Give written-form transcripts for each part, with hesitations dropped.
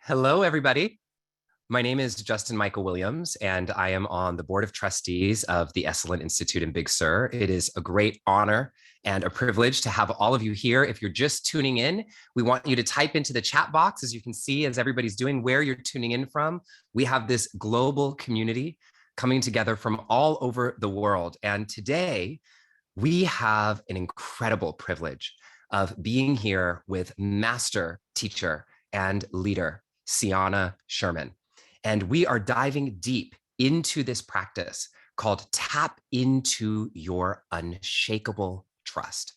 Hello, everybody. My name is Justin Michael Williams, and I am on the board of trustees of the Esselen Institute in Big Sur. It is a great honor and a privilege to have all of you here. If you're just tuning in, we want you to type into the chat box, as you can see, as everybody's doing, where you're tuning in from. We have this global community coming together from all over the world. And today, we have an incredible privilege of being here with master teacher and leader, Sianna Sherman. And we are diving deep into this practice called Tap into Your Unshakable Trust.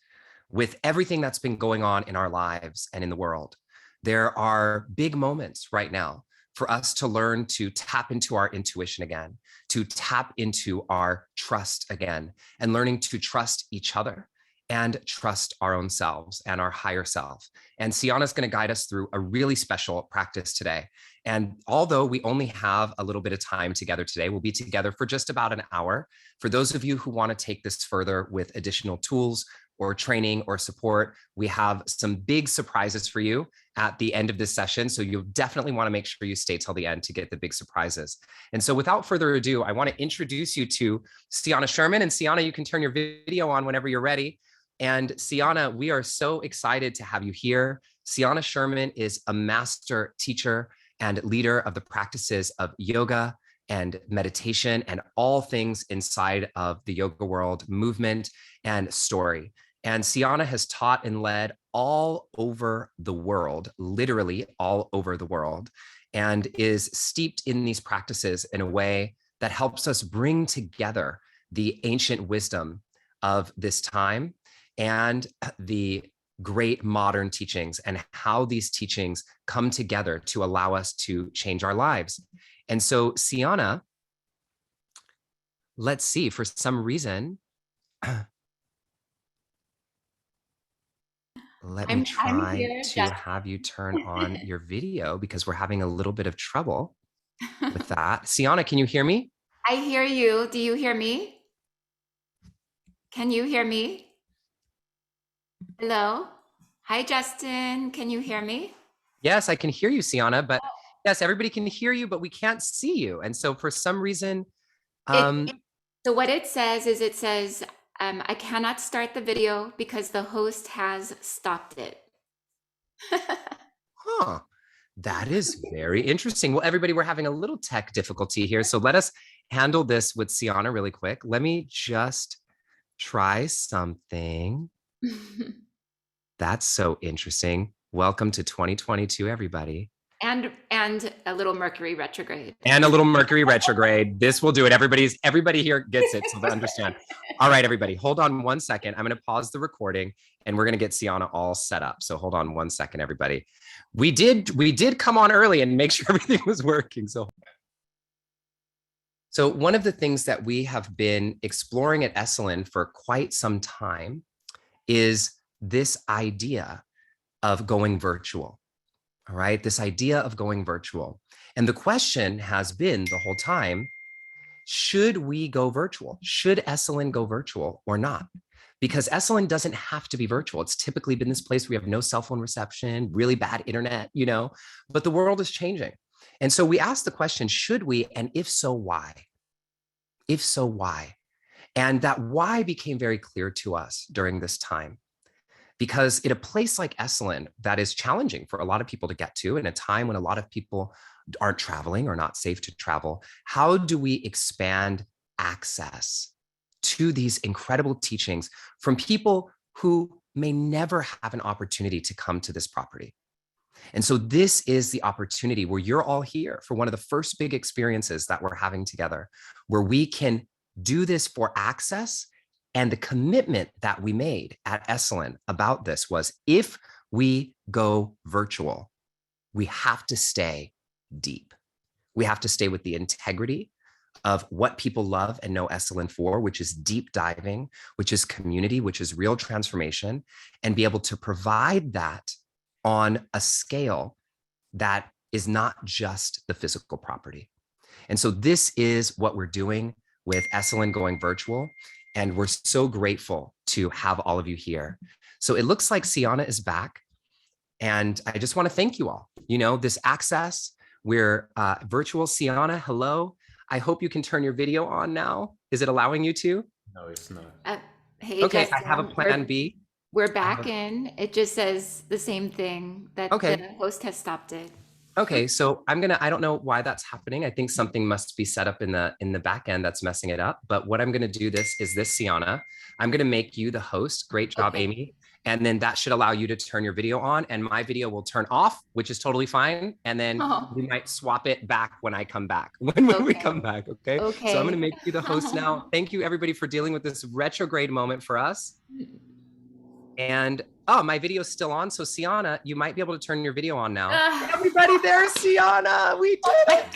With everything that's been going on in our lives and in the world, there are big moments right now for us to learn to tap into our intuition again, to tap into our trust again, and learning to trust each other and trust our own selves and our higher self. And Sianna's going to guide us through a really special practice today. And although we only have a little bit of time together today, we'll be together for just about an hour. For those of you who want to take this further with additional tools or training or support, we have some big surprises for you at the end of this session. So you definitely want to make sure you stay till the end to get the big surprises. And so without further ado, I want to introduce you to Sianna Sherman. And Sianna, you can turn your video on whenever you're ready. And Sianna, we are so excited to have you here. Sianna Sherman is a master teacher and leader of the practices of yoga and meditation and all things inside of the yoga world, movement and story. And Sianna has taught and led all over the world, literally all over the world, and is steeped in these practices in a way that helps us bring together the ancient wisdom of this time and the great modern teachings and how these teachings come together to allow us to change our lives. And so, Sianna, let's see, for some reason, let me try to have you turn on your video because we're having a little bit of trouble with that. Sianna, can you hear me? I hear you. Do you hear me? Can you hear me? Hello? Hi, Justin. Can you hear me? Yes, I can hear you, Sianna, but yes, everybody can hear you, but we can't see you. And so for some reason, so what it says is I cannot start the video because the host has stopped it. Huh. That is very interesting. Well, everybody, we're having a little tech difficulty here. So let us handle this with Sianna really quick. Let me just try something. That's so interesting. Welcome to 2022, everybody. And a little Mercury retrograde. And a little Mercury retrograde. This will do it. Everybody here gets it, so they understand. All right, everybody, hold on one second. I'm going to pause the recording, and we're going to get Sianna all set up. So hold on one second, everybody. We did come on early and make sure everything was working. So one of the things that we have been exploring at Esselen for quite some time is this idea of going virtual. All right, this idea of going virtual. And the question has been the whole time, should we go virtual? Should Esselen go virtual or not? Because Esselen doesn't have to be virtual. It's typically been this place where we have no cell phone reception, really bad internet, but the world is changing. And so we asked the question, should we? And if so, why? If so, why? And that why became very clear to us during this time. Because in a place like Esselen, that is challenging for a lot of people to get to, in a time when a lot of people aren't traveling or not safe to travel, how do we expand access to these incredible teachings from people who may never have an opportunity to come to this property? And so this is the opportunity where you're all here for one of the first big experiences that we're having together, where we can do this for access. And the commitment that we made at Esselen about this was, if we go virtual, we have to stay deep. We have to stay with the integrity of what people love and know Esselen for, which is deep diving, which is community, which is real transformation, and be able to provide that on a scale that is not just the physical property. And so this is what we're doing with Esselen going virtual. And we're so grateful to have all of you here. So it looks like Sianna is back. And I just want to thank you all. This access, we're virtual. Sianna, hello. I hope you can turn your video on now. Is it allowing you to? No, it's not. Uh, hey, Okay, I have a Justin, plan B. we're I have back in. It just says the same thing that the Okay. host has stopped it. Okay, so I don't know why that's happening. I think something must be set up in the back end that's messing it up. But what I'm gonna do is this, Sianna. I'm gonna make you the host. Great job, Okay. Amy. And then that should allow you to turn your video on, and my video will turn off, which is totally fine. And then Oh, we might swap it back when I come back, when we okay. come back. Okay. So I'm gonna Okay. make you the host now. Thank you everybody for dealing with this retrograde moment for us. And my video's still on. So Sianna, you might be able to turn your video on now. Everybody, there's Sianna. We did it.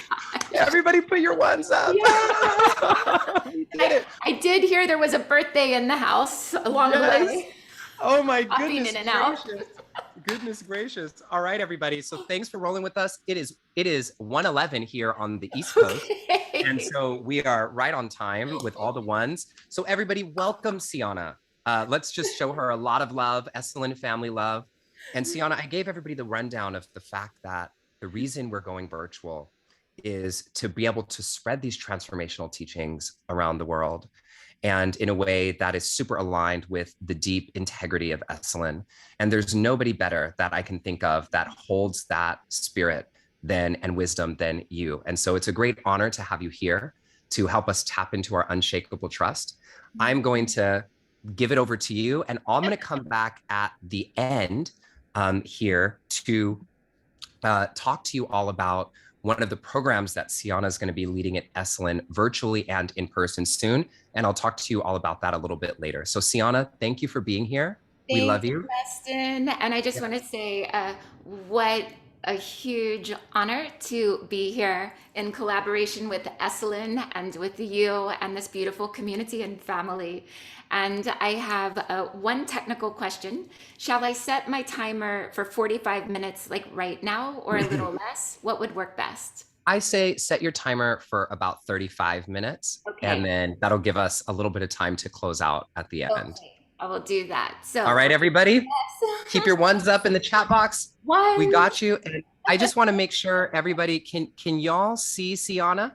Everybody put your ones up. Yeah. We did it. I did hear there was a birthday in the house along the way. Oh my Popping goodness in and out. gracious. Goodness gracious. All right, everybody. So thanks for rolling with us. It is 1:11 here on the East Coast. Okay. And so we are right on time with all the ones. So everybody, welcome Sianna. Let's just show her a lot of love, Esselen family love. And Sianna, I gave everybody the rundown of the fact that the reason we're going virtual is to be able to spread these transformational teachings around the world, and in a way that is super aligned with the deep integrity of Esselen. And there's nobody better that I can think of that holds that spirit and wisdom than you. And so it's a great honor to have you here to help us tap into our unshakable trust. I'm going to give it over to you, and I'm going to come back at the end here to talk to you all about one of the programs that Sianna is going to be leading at Esselen virtually and in person soon. And I'll talk to you all about that a little bit later. So Sianna, thank you for being here. We love Thanks, you. Justin. And I just want to say what a huge honor to be here in collaboration with Esselen and with you and this beautiful community and family. And I have one technical question. Shall I set my timer for 45 minutes like right now or a little less? What would work best? I say set your timer for about 35 minutes, and Okay. then that'll give us a little bit of time to close out at the end. Okay. I will do that. So, All right, everybody, keep your yes. ones up in the chat box. We One. got you. And I just want to make sure everybody can y'all see Sianna?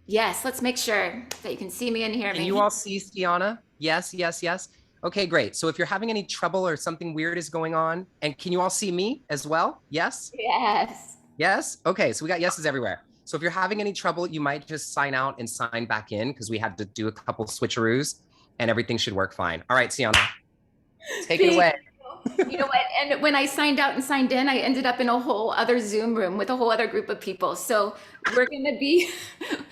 Yes, let's make sure that you can see me and hear Can me. you all see Sianna? Yes, yes, yes. Okay, great. So if you're having any trouble or something weird is going on, and can you all see me as well? Yes? Yes. Yes? Okay, so we got yeses everywhere. So if you're having any trouble, you might just sign out and sign back in because we had to do a couple switcheroos and everything should work fine. All right, Sianna, take it away. You know what? And when I signed out and signed in, I ended up in a whole other Zoom room with a whole other group of people. So we're going to be,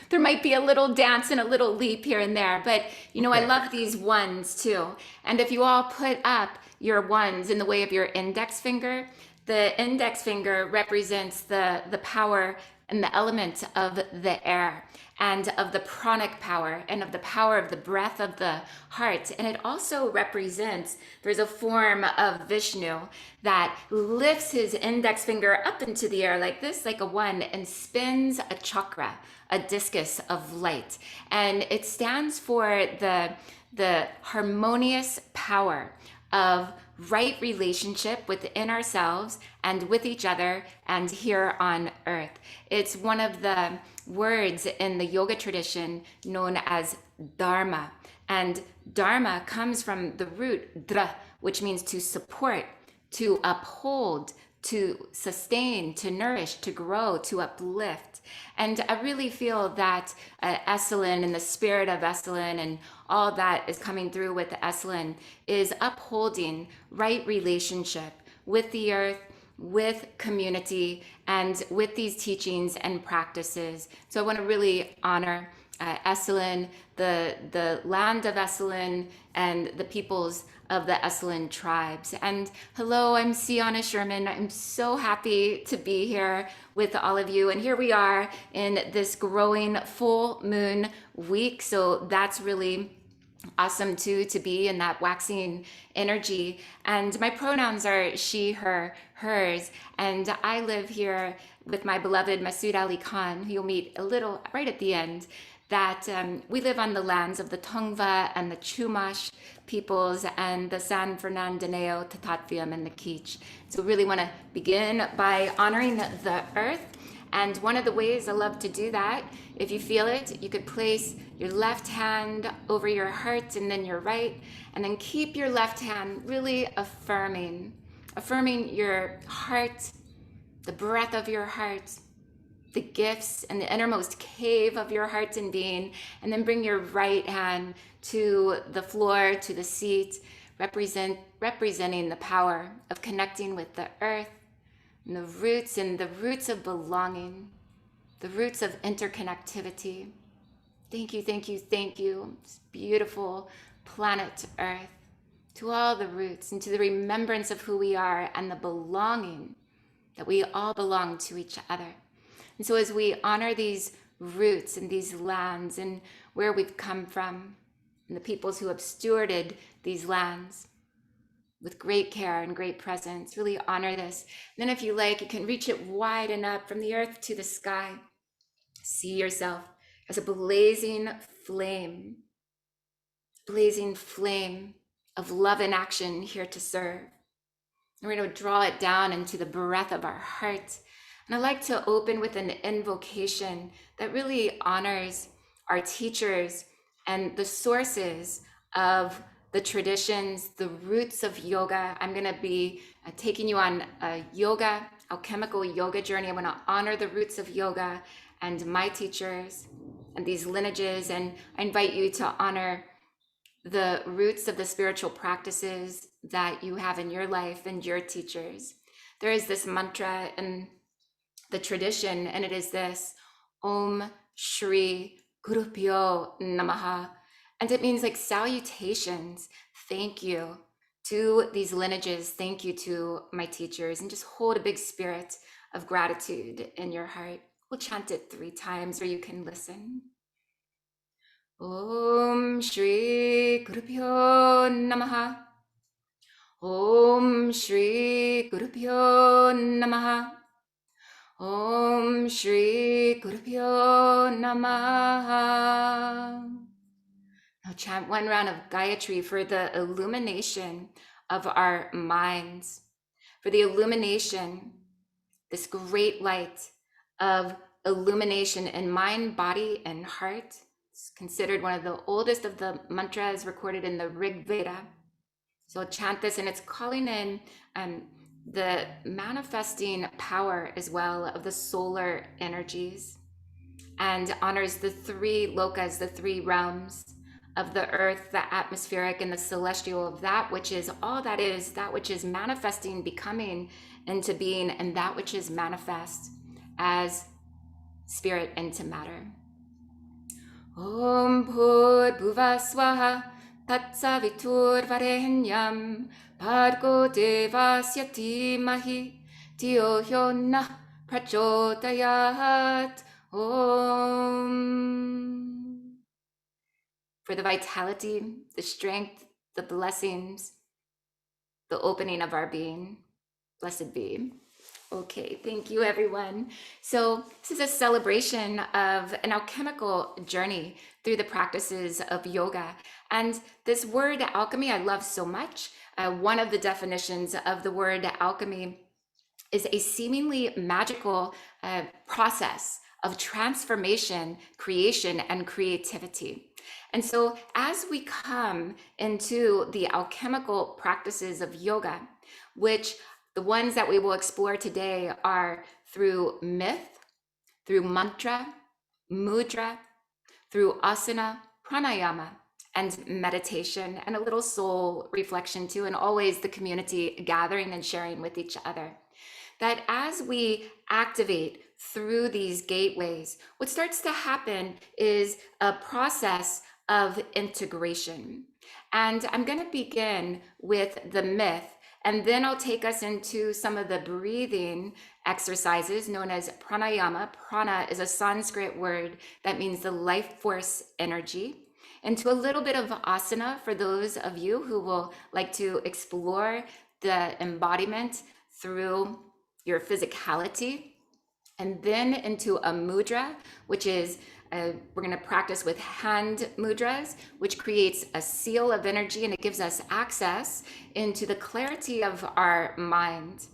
there might be a little dance and a little leap here and there. But, I love these ones too. And if you all put up your ones in the way of your index finger, the index finger represents the power and the element of the air and of the pranic power and of the power of the breath of the heart. And it also represents, there's a form of Vishnu that lifts his index finger up into the air like this, like a one, and spins a chakra, a discus of light. And it stands for the harmonious power of right relationship within ourselves and with each other and here on earth. It's one of the words in the yoga tradition known as dharma. And dharma comes from the root dra, which means to support, to uphold, to sustain, to nourish, to grow, to uplift. And I really feel that Esselen and the spirit of Esselen and all that is coming through with Esselen is upholding right relationship with the earth, with community, and with these teachings and practices. So I want to really honor Esselen, the land of Esselen, and the peoples of the Esalen tribes. And hello, I'm Sianna Sherman. I'm so happy to be here with all of you. And here we are in this growing full moon week. So that's really awesome too, to be in that waxing energy. And my pronouns are she, her, hers. And I live here with my beloved Masood Ali Khan, who you'll meet a little right at the end. that we live on the lands of the Tongva and the Chumash peoples and the San Fernandineo, Tatatviam, and the Kich. So really want to begin by honoring the earth. And one of the ways I love to do that, if you feel it, you could place your left hand over your heart and then your right, and then keep your left hand really affirming your heart, the breath of your heart, the gifts and the innermost cave of your heart and being, and then bring your right hand to the floor, to the seat, representing the power of connecting with the earth and the roots of belonging, the roots of interconnectivity. Thank you, thank you, thank you, this beautiful planet Earth, to all the roots and to the remembrance of who we are and the belonging that we all belong to each other. And so as we honor these roots and these lands and where we've come from, and the peoples who have stewarded these lands with great care and great presence, really honor this. And then if you like, you can reach it wide and up from the earth to the sky. See yourself as a blazing flame of love and action here to serve. And we're going to draw it down into the breath of our heart. And I like to open with an invocation that really honors our teachers and the sources of the traditions, the roots of yoga. I'm going to be taking you on a alchemical yoga journey. I want to honor the roots of yoga and my teachers and these lineages. And I invite you to honor the roots of the spiritual practices that you have in your life and your teachers. There is this mantra in the tradition, and it is this: Om Shri Gurupyo Namaha. And it means like salutations, thank you to these lineages, thank you to my teachers, and just hold a big spirit of gratitude in your heart. We'll chant it 3 times, or you can listen. Om Shri Gurupyo Namaha. Om Shri Gurupyo Namaha. Om Shri Gurupyo Namaha. Now chant 1 round of Gayatri for the illumination of our minds, for the illumination, this great light of illumination in mind, body, and heart. It's considered one of the oldest of the mantras recorded in the Rig Veda. So I'll chant this, and it's calling in the manifesting power as well of the solar energies, and honors the 3 lokas, the 3 realms of the earth, the atmospheric, and the celestial, of that which is all that is, that which is manifesting, becoming into being, and that which is manifest as spirit into matter. Om Bhur Bhuva Swaha Tatsavitur Varenyam Bhargo Devasya Dhimahi Dhiyo Yo Nah Prachodayat. Om. For the vitality, the strength, the blessings, the opening of our being. Blessed be. Okay, thank you, everyone. So this is a celebration of an alchemical journey through the practices of yoga. And this word alchemy, I love so much. One of the definitions of the word alchemy is a seemingly magical process of transformation, creation, and creativity. And so as we come into the alchemical practices of yoga, which the ones that we will explore today are through myth, through mantra, mudra, through asana, pranayama, and meditation, and a little soul reflection too, and always the community gathering and sharing with each other. That as we activate through these gateways, what starts to happen is a process of integration. And I'm going to begin with the myth, and then I'll take us into some of the breathing exercises known as pranayama. Prana is a Sanskrit word that means the life force energy. Into a little bit of asana for those of you who will like to explore the embodiment through your physicality. and then into a mudra, which is we're going to practice with hand mudras, which creates a seal of energy and it gives us access into the clarity of our mind.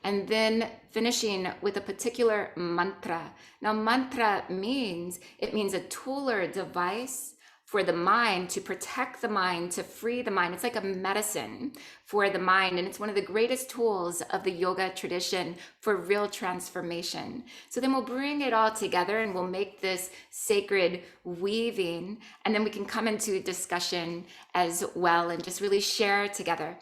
And then finishing with a particular mantra. Now, mantra means a tool or a device for the mind, to protect the mind, to free the mind. It's like a medicine for the mind. And it's one of the greatest tools of the yoga tradition for real transformation. So then we'll bring it all together and we'll make this sacred weaving. And then we can come into discussion as well and just really share together.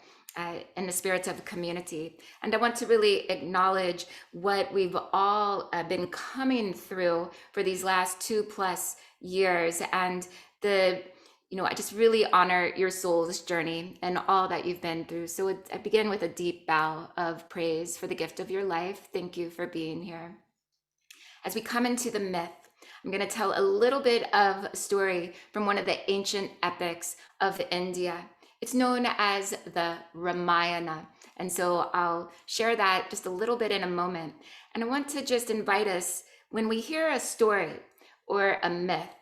In the spirit of community. And I want to really acknowledge what we've all been coming through for these last 2+ years. And I just really honor your soul's journey and all that you've been through. So I begin with a deep bow of praise for the gift of your life. Thank you for being here. As we come into the myth, I'm going to tell a little bit of a story from one of the ancient epics of India. It's known as the Ramayana. And so I'll share that just a little bit in a moment. And I want to just invite us, when we hear a story or a myth,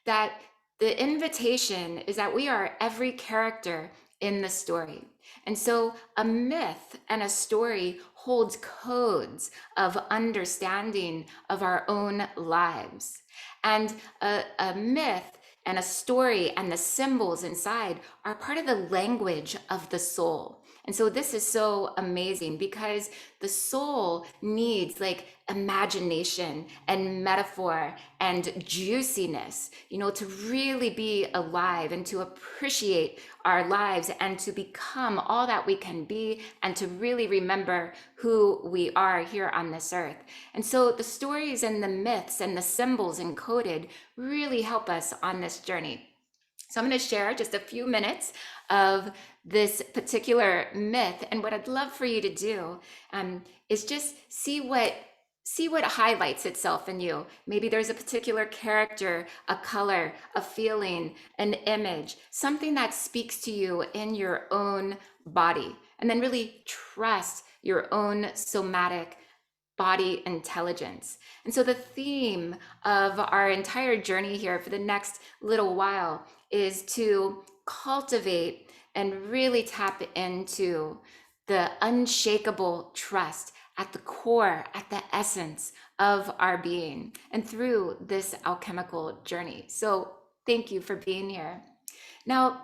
that the invitation is that we are every character in the story. And so a myth and a story holds codes of understanding of our own lives. And a myth and a story and the symbols inside are part of the language of the soul. And so this is so amazing because the soul needs like imagination and metaphor and juiciness, to really be alive and to appreciate our lives and to become all that we can be and to really remember who we are here on this earth. And so the stories and the myths and the symbols encoded really help us on this journey. So I'm going to share just a few minutes of this particular myth. And what I'd love for you to do is just see what highlights itself in you. Maybe there's a particular character, a color, a feeling, an image, something that speaks to you in your own body. And then really trust your own somatic body intelligence. And so the theme of our entire journey here for the next little while is to cultivate and really tap into the unshakable trust at the core, at the essence of our being, and through this alchemical journey. So thank you for being here. Now,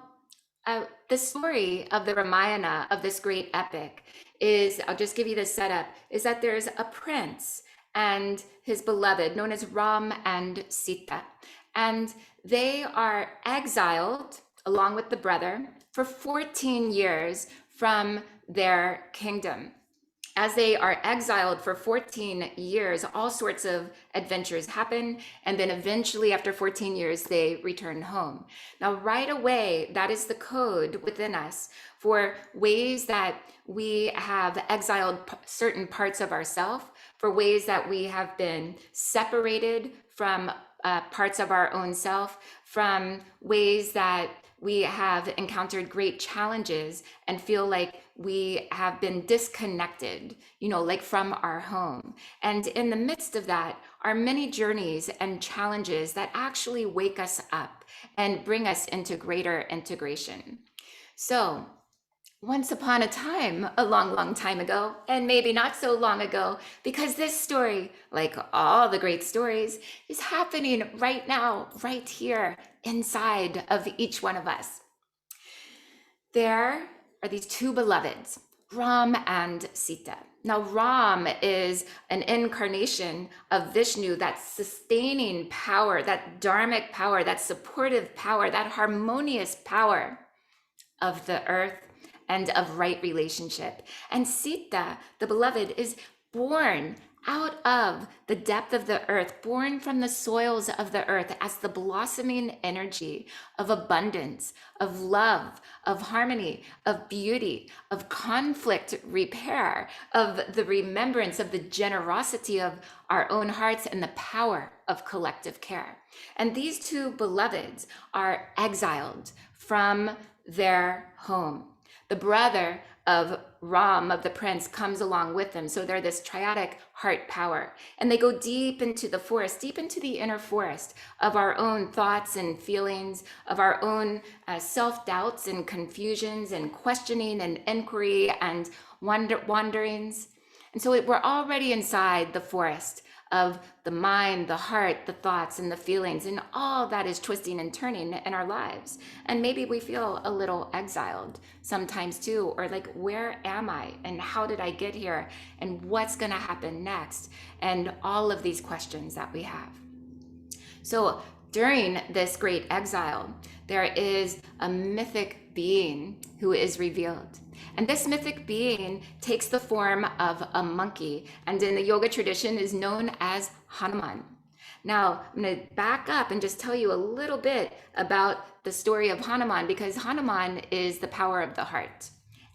the story of the Ramayana, of this great epic, is, I'll just give you the setup, is that there's a prince and his beloved, known as Ram and Sita. And they are exiled, along with the brother, for 14 years from their kingdom. As they are exiled for 14 years, all sorts of adventures happen. And then eventually, after 14 years, they return home. Now, right away, that is the code within us for ways that we have exiled certain parts of ourselves, for ways that we have been separated from parts of our own self, from ways that we have encountered great challenges and feel like we have been disconnected, like from our home. And in the midst of that are many journeys and challenges that actually wake us up and bring us into greater integration. So once upon a time, a long, long time ago, and maybe not so long ago, because this story, like all the great stories, is happening right now, right here, inside of each one of us. There are these two beloveds, Ram and Sita. Now, Ram is an incarnation of Vishnu, that sustaining power, that dharmic power, that supportive power, that harmonious power of the earth and of right relationship. And Sita, the beloved, is born out of the depth of the earth, born from the soils of the earth as the blossoming energy of abundance, of love, of harmony, of beauty, of conflict repair, of the remembrance of the generosity of our own hearts and the power of collective care. And these two beloveds are exiled from their home. The brother of Ram, of the prince, comes along with them. So they're this triadic heart power. And they go deep into the forest, deep into the inner forest of our own thoughts and feelings, of our own self-doubts and confusions and questioning and inquiry and wanderings. And so we're already inside the forest of the mind, the heart, the thoughts, and the feelings, and all that is twisting and turning in our lives. And maybe we feel a little exiled sometimes too, or like, where am I? And how did I get here? And what's going to happen next? And all of these questions that we have. So during this great exile, there is a mythic being who is revealed. And this mythic being takes the form of a monkey, and in the yoga tradition is known as Hanuman. Now, I'm going to back up and just tell you a little bit about the story of Hanuman, because Hanuman is the power of the heart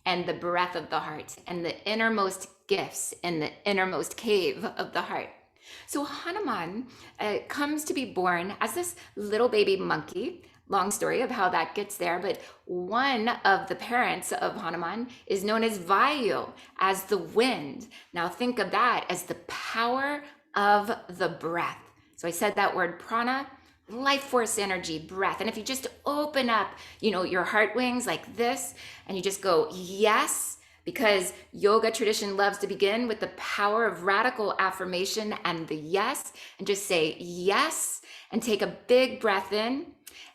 and the breath of the heart and the innermost gifts in the innermost cave of the heart. So Hanuman comes to be born as this little baby monkey. Long story of how that gets there, but one of the parents of Hanuman is known as Vayu, as the wind. Now think of that as the power of the breath. So I said that word prana, life force energy, breath. And if you just open up, your heart wings like this, and you just go, yes, because yoga tradition loves to begin with the power of radical affirmation and the yes, and just say yes, and take a big breath in.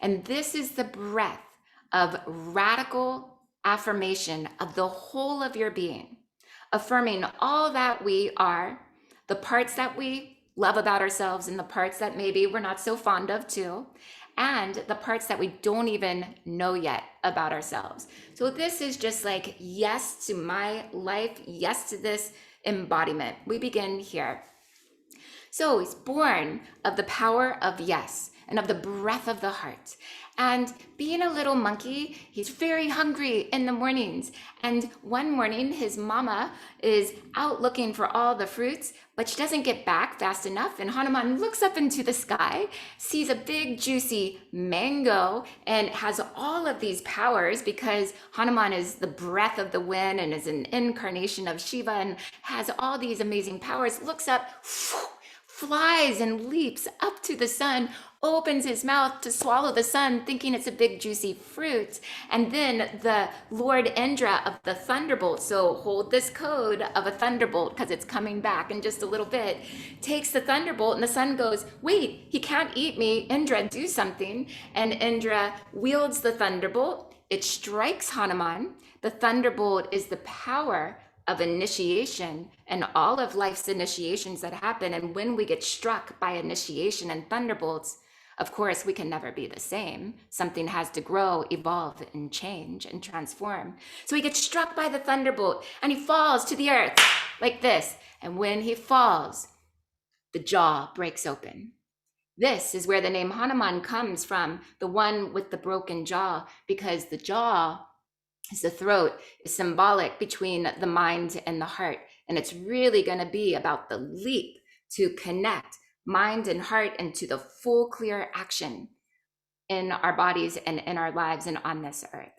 And this is the breath of radical affirmation of the whole of your being, affirming all that we are, the parts that we love about ourselves and the parts that maybe we're not so fond of too, and the parts that we don't even know yet about ourselves. So this is just like, yes to my life, yes to this embodiment. We begin here. So he's born of the power of yes and of the breath of the heart. And being a little monkey, he's very hungry in the mornings. And one morning, his mama is out looking for all the fruits, but she doesn't get back fast enough. And Hanuman looks up into the sky, sees a big, juicy mango, and has all of these powers because Hanuman is the breath of the wind and is an incarnation of Shiva and has all these amazing powers. Looks up, flies and leaps up to the sun, opens his mouth to swallow the sun, thinking it's a big juicy fruit. And then the Lord Indra of the thunderbolt, so hold this code of a thunderbolt because it's coming back in just a little bit, takes the thunderbolt, and the sun goes, wait, he can't eat me. Indra, do something. And Indra wields the thunderbolt. It strikes Hanuman. The thunderbolt is the power of initiation and all of life's initiations that happen. And when we get struck by initiation and thunderbolts, of course, we can never be the same. Something has to grow, evolve, and change and transform. So he gets struck by the thunderbolt and he falls to the earth like this. And when he falls, the jaw breaks open. This is where the name Hanuman comes from, the one with the broken jaw, because the jaw is the throat, is symbolic between the mind and the heart. And it's really going to be about the leap to connect mind and heart into the full clear action in our bodies and in our lives and on this earth.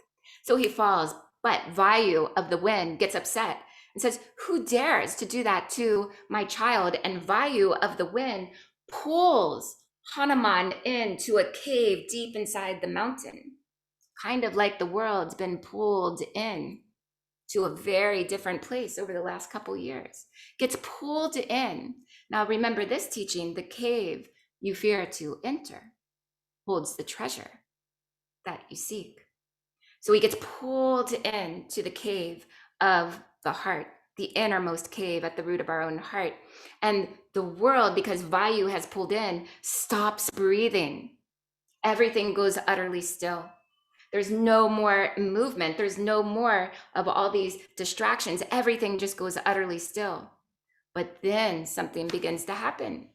So he falls, but Vayu of the wind gets upset and says, who dares to do that to my child? And Vayu of the wind pulls Hanuman into a cave deep inside the mountain, kind of like the world's been pulled in to a very different place over the last couple years, gets pulled in. Now remember this teaching, the cave you fear to enter holds the treasure that you seek. So he gets pulled into the cave of the heart, the innermost cave at the root of our own heart. And the world, because Vayu has pulled in, stops breathing. Everything goes utterly still. There's no more movement. There's no more of all these distractions. Everything just goes utterly still. But then something begins to happen.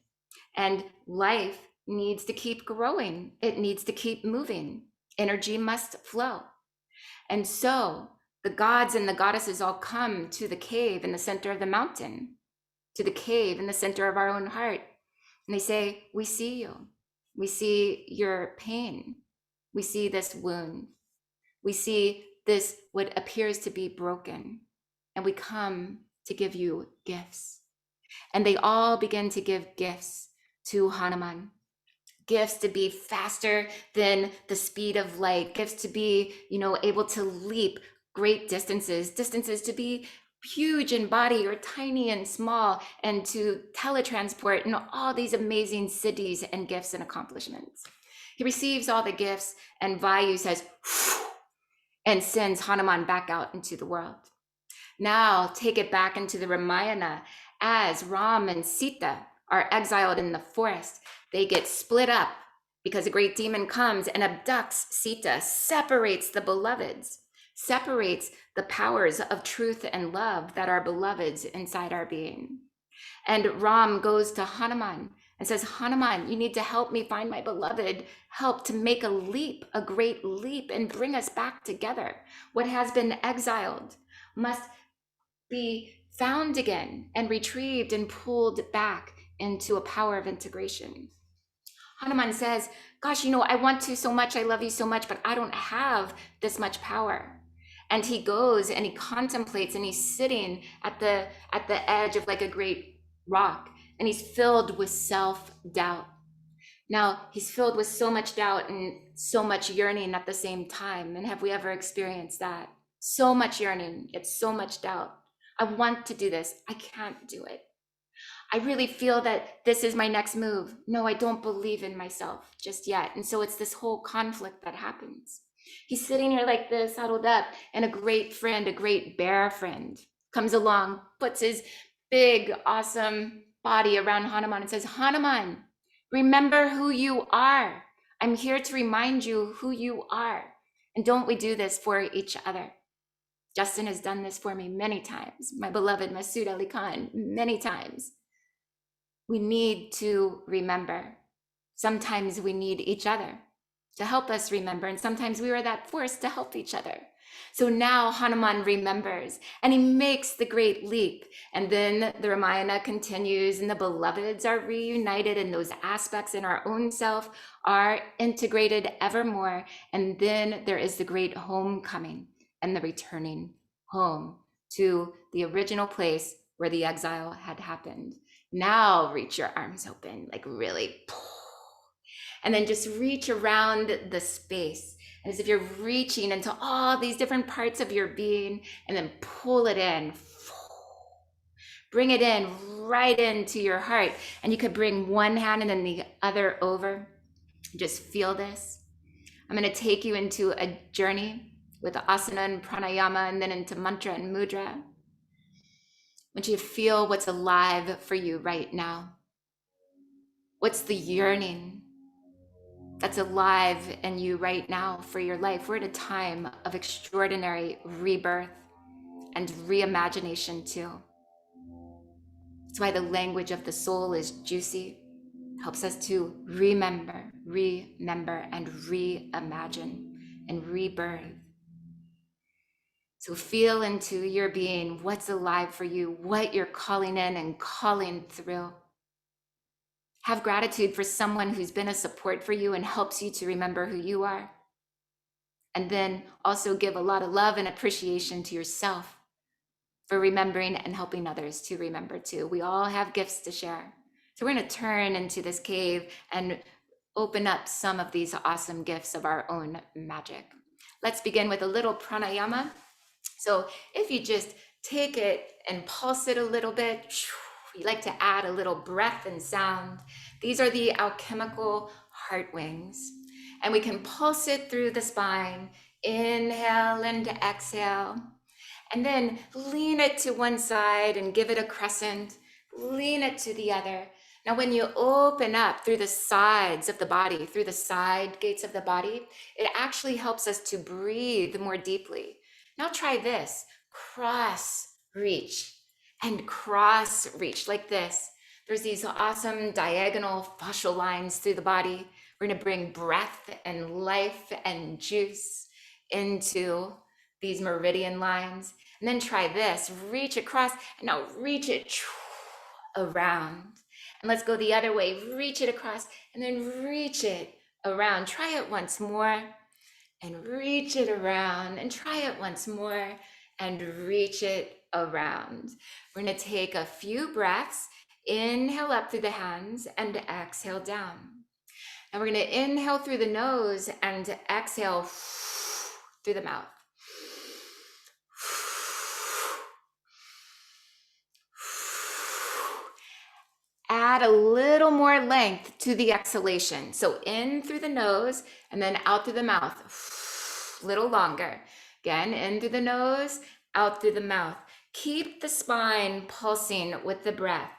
And life needs to keep growing. It needs to keep moving. Energy must flow. And so the gods and the goddesses all come to the cave in the center of the mountain, to the cave in the center of our own heart. And they say, we see you. We see your pain. We see this wound. We see this what appears to be broken, and we come to give you gifts. And they all begin to give gifts to Hanuman. Gifts to be faster than the speed of light, gifts to be, able to leap great distances to be huge in body or tiny and small, and to teletransport in all these amazing cities and gifts and accomplishments. He receives all the gifts, and Vayu says, and sends Hanuman back out into the world. Now take it back into the Ramayana. As Ram and Sita are exiled in the forest, they get split up because a great demon comes and abducts Sita, separates the beloveds, separates the powers of truth and love that are beloveds inside our being. And Ram goes to Hanuman and says, Hanuman, you need to help me find my beloved. Help to make a leap, a great leap, and bring us back together. What has been exiled must be found again and retrieved and pulled back into a power of integration. Hanuman says, gosh, I want to so much, I love you so much, but I don't have this much power. And he goes and he contemplates, and he's sitting at the edge of like a great rock, and he's filled with self-doubt. Now, he's filled with so much doubt and so much yearning at the same time. And have we ever experienced that? So much yearning, it's so much doubt. I want to do this, I can't do it. I really feel that this is my next move. No, I don't believe in myself just yet. And so it's this whole conflict that happens. He's sitting here like this, huddled up, and a great friend, a great bear friend, comes along, puts his big, awesome body around Hanuman and says, Hanuman, remember who you are. I'm here to remind you who you are. And don't we do this for each other? Justin has done this for me many times. My beloved Masood Ali Khan, many times. We need to remember. Sometimes we need each other to help us remember, and sometimes we are that force to help each other. So now Hanuman remembers, and he makes the great leap. And then the Ramayana continues, and the beloveds are reunited, and those aspects in our own self are integrated evermore. And then there is the great homecoming and the returning home to the original place where the exile had happened. Now reach your arms open, like really pull. And then just reach around the space. And as if you're reaching into all these different parts of your being, and then pull it in. Bring it in, right into your heart. And you could bring one hand and then the other over. Just feel this. I'm going to take you into a journey with the asana and pranayama, and then into mantra and mudra. I want you to feel what's alive for you right now. What's the yearning that's alive in you right now for your life? We're at a time of extraordinary rebirth and reimagination too. That's why the language of the soul is juicy. It helps us to remember, and reimagine and rebirth. So feel into your being, what's alive for you, what you're calling in and calling through. Have gratitude for someone who's been a support for you and helps you to remember who you are. And then also give a lot of love and appreciation to yourself for remembering and helping others to remember too. We all have gifts to share. So we're going to turn into this cave and open up some of these awesome gifts of our own magic. Let's begin with a little pranayama. So if you just take it and pulse it a little bit, you like to add a little breath and sound. These are the alchemical heart wings. And we can pulse it through the spine. Inhale and exhale. And then lean it to one side and give it a crescent. Lean it to the other. Now, when you open up through the sides of the body, through the side gates of the body, it actually helps us to breathe more deeply. Now try this, cross reach and cross reach like this. There's these awesome diagonal fascial lines through the body. We're gonna bring breath and life and juice into these meridian lines. And then try this, reach across, and now reach it around. And let's go the other way, reach it across, and then reach it around. Try it once more. and reach it around, and try it once more and reach it around. We're going to take a few breaths. Inhale up through the hands and exhale down. And we're going to inhale through the nose and exhale through the mouth. Add a little more length to the exhalation. So in through the nose and then out through the mouth. A little longer. Again, in through the nose, out through the mouth. Keep the spine pulsing with the breath.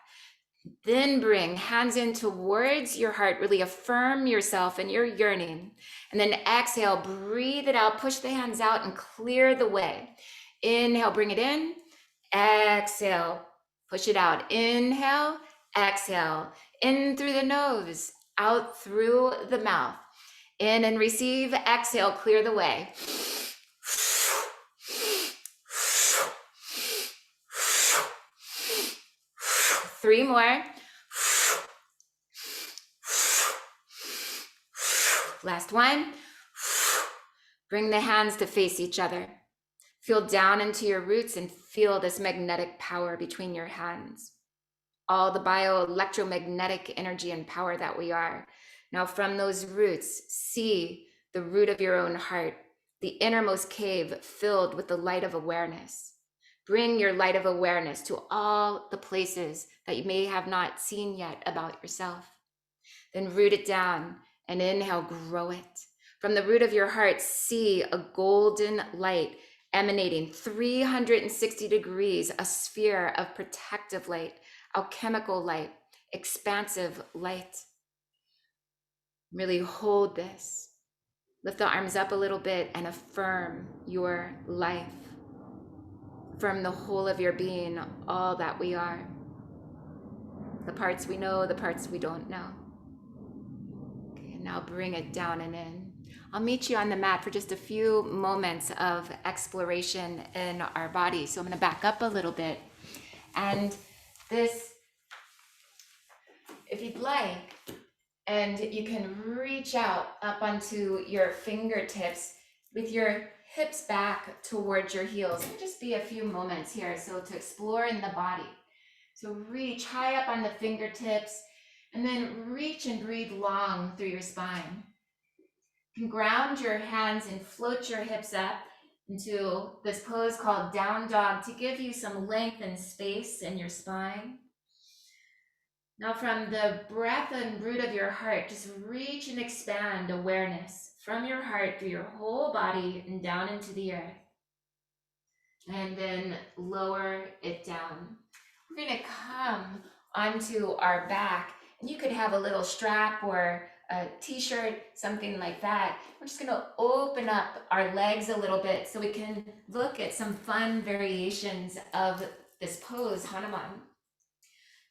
Then bring hands in towards your heart. Really affirm yourself and your yearning. And then exhale, breathe it out. Push the hands out and clear the way. Inhale, bring it in. Exhale, push it out. Inhale, exhale. In through the nose, out through the mouth. In and receive. Exhale, clear the way. 3 more. Last one. Bring the hands to face each other. Feel down into your roots and feel this magnetic power between your hands. All the bioelectromagnetic energy and power that we are. Now from those roots, see the root of your own heart, the innermost cave filled with the light of awareness. Bring your light of awareness to all the places that you may have not seen yet about yourself. Then root it down and inhale, grow it. From the root of your heart, see a golden light emanating 360 degrees, a sphere of protective light, alchemical light, expansive light. Really hold this. Lift the arms up a little bit and affirm your life. Affirm the whole of your being, all that we are. The parts we know, the parts we don't know. Okay, and now bring it down and in. I'll meet you on the mat for just a few moments of exploration in our body. So I'm going to back up a little bit. And this, if you'd like, and you can reach out up onto your fingertips with your hips back towards your heels. It'll just be a few moments here. So to explore in the body. So reach high up on the fingertips and then reach and breathe long through your spine. You can ground your hands and float your hips up into this pose called down dog to give you some length and space in your spine. Now from the breath and root of your heart, just reach and expand awareness from your heart through your whole body and down into the earth. And then lower it down. We're going to come onto our back, and you could have a little strap or a t-shirt, something like that. We're just going to open up our legs a little bit so we can look at some fun variations of this pose, Hanuman.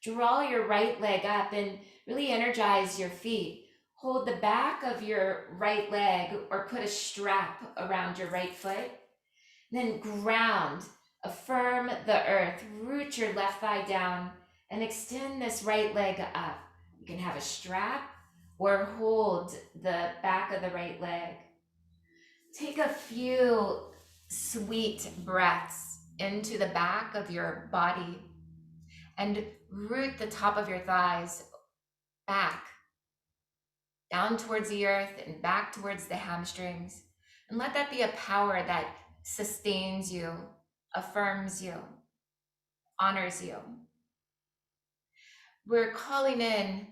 Draw your right leg up and really energize your feet. Hold the back of your right leg or put a strap around your right foot. Then ground, affirm the earth, root your left thigh down and extend this right leg up. You can have a strap or hold the back of the right leg. Take a few sweet breaths into the back of your body and root the top of your thighs back, down towards the earth and back towards the hamstrings. And let that be a power that sustains you, affirms you, honors you. We're calling in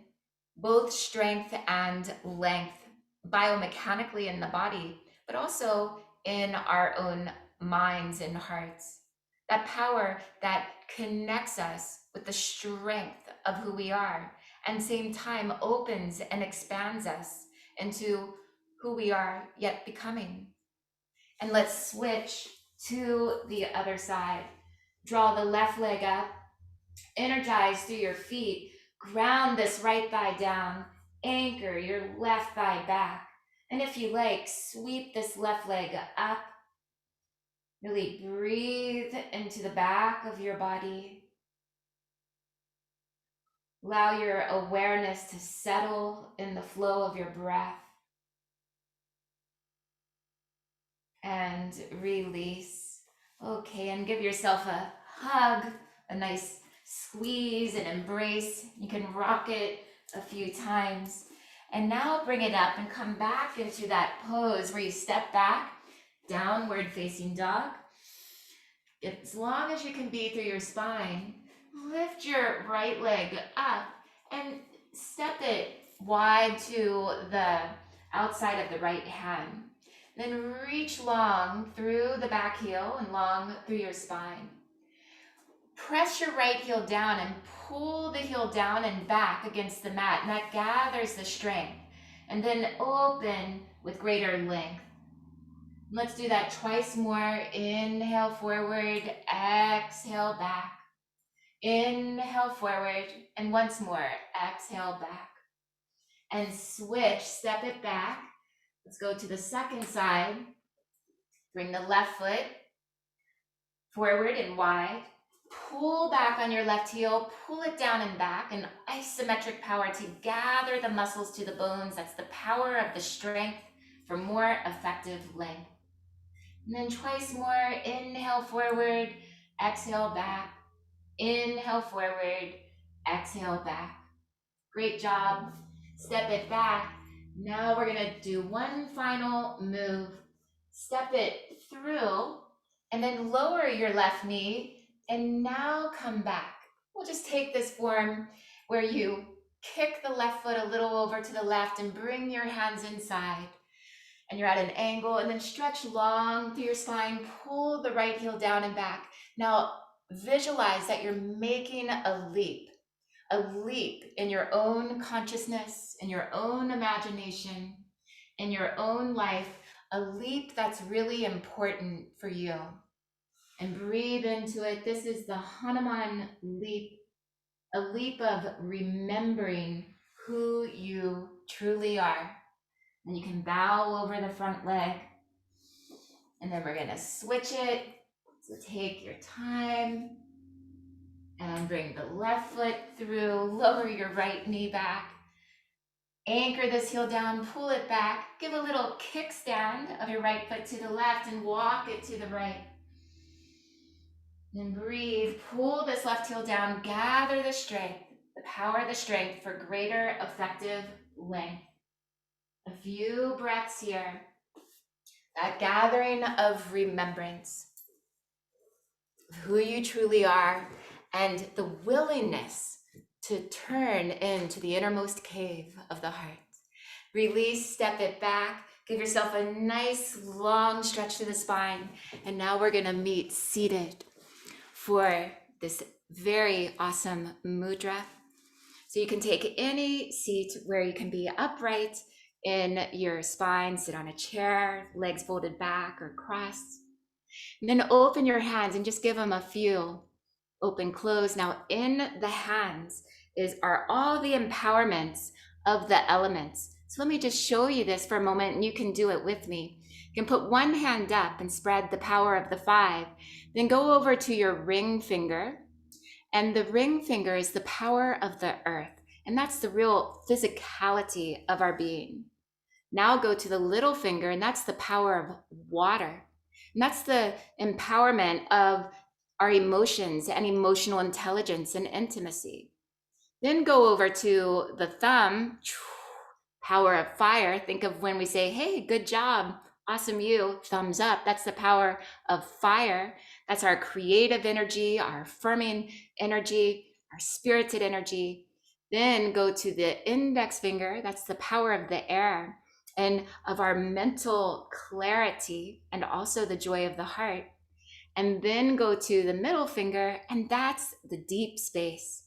both strength and length biomechanically in the body, but also in our own minds and hearts. That power that connects us with the strength of who we are, and same time opens and expands us into who we are yet becoming. And let's switch to the other side. Draw the left leg up, energize through your feet, ground this right thigh down, anchor your left thigh back. And if you like, sweep this left leg up. Really breathe into the back of your body. Allow your awareness to settle in the flow of your breath. and release. Okay, and give yourself a hug, a nice squeeze and embrace. You can rock it a few times. And now bring it up and come back into that pose where you step back, downward facing dog. As long as you can be through your spine, lift your right leg up and step it wide to the outside of the right hand. Then reach long through the back heel and long through your spine. Press your right heel down and pull the heel down and back against the mat, and that gathers the strength. And then open with greater length. Let's do that twice more. Inhale forward, exhale back. Inhale forward, and once more, exhale back. And switch, step it back. Let's go to the second side. Bring the left foot forward and wide. Pull back on your left heel, pull it down and back, an isometric power to gather the muscles to the bones. That's the power of the strength for more effective length. And then twice more, inhale forward, exhale back. Inhale forward, exhale back. Great job. Step it back. Now we're gonna do one final move. Step it through and then lower your left knee and now come back. We'll just take this form where you kick the left foot a little over to the left and bring your hands inside. And you're at an angle, and then stretch long through your spine, pull the right heel down and back. Now visualize that you're making a leap in your own consciousness, in your own imagination, in your own life, a leap that's really important for you. And breathe into it. This is the Hanuman leap, a leap of remembering who you truly are. And you can bow over the front leg. And then we're gonna switch it. So take your time and bring the left foot through, lower your right knee back. Anchor this heel down, pull it back, give a little kickstand of your right foot to the left and walk it to the right. Then breathe, pull this left heel down, gather the strength, the power of the strength for greater effective length. A few breaths here. That gathering of remembrance of who you truly are and the willingness to turn into the innermost cave of the heart. Release, step it back, give yourself a nice long stretch to the spine. And now we're gonna meet seated for this very awesome mudra. So you can take any seat where you can be upright in your spine, sit on a chair, legs folded back or crossed. And then open your hands and just give them a few open, close. Now in the hands are all the empowerments of the elements. So let me just show you this for a moment and you can do it with me. You can put one hand up and spread the power of the 5. Then go over to your ring finger. And the ring finger is the power of the earth. And that's the real physicality of our being. Now go to the little finger, and that's the power of water. And that's the empowerment of our emotions and emotional intelligence and intimacy. Then go over to the thumb, power of fire. Think of when we say, hey, good job, awesome you, thumbs up. That's the power of fire. That's our creative energy, our affirming energy, our spirited energy. Then go to the index finger. That's the power of the air and of our mental clarity and also the joy of the heart. And then go to the middle finger, and that's the deep space,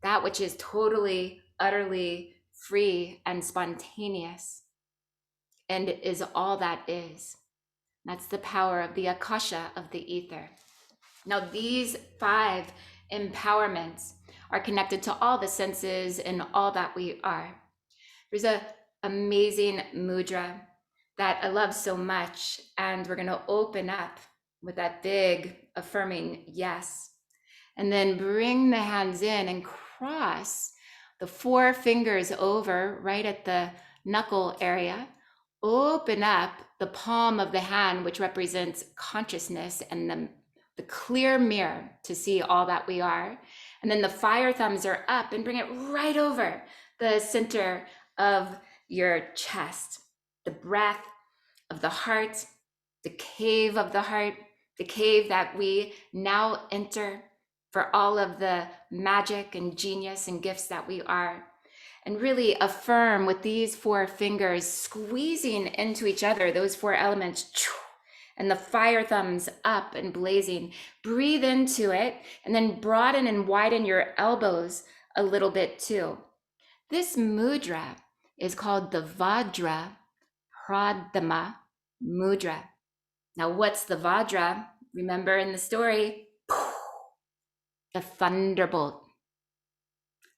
that which is totally, utterly free and spontaneous and is all that is. That's the power of the akasha of the ether. Now these 5 empowerments are connected to all the senses and all that we are. There's an amazing mudra that I love so much, and we're going to open up with that big affirming yes. And then bring the hands in and cross the 4 fingers over right at the knuckle area, open up the palm of the hand, which represents consciousness and the clear mirror to see all that we are. And then the fire thumbs are up and bring it right over the center of your chest, the breath of the heart, the cave of the heart, the cave that we now enter for all of the magic and genius and gifts that we are. And really affirm with these 4 fingers squeezing into each other, those 4 elements, and the fire thumbs up and blazing. Breathe into it and then broaden and widen your elbows a little bit too. This mudra is called the Vajra Pradama Mudra. Now, what's the Vajra? Remember in the story, the thunderbolt.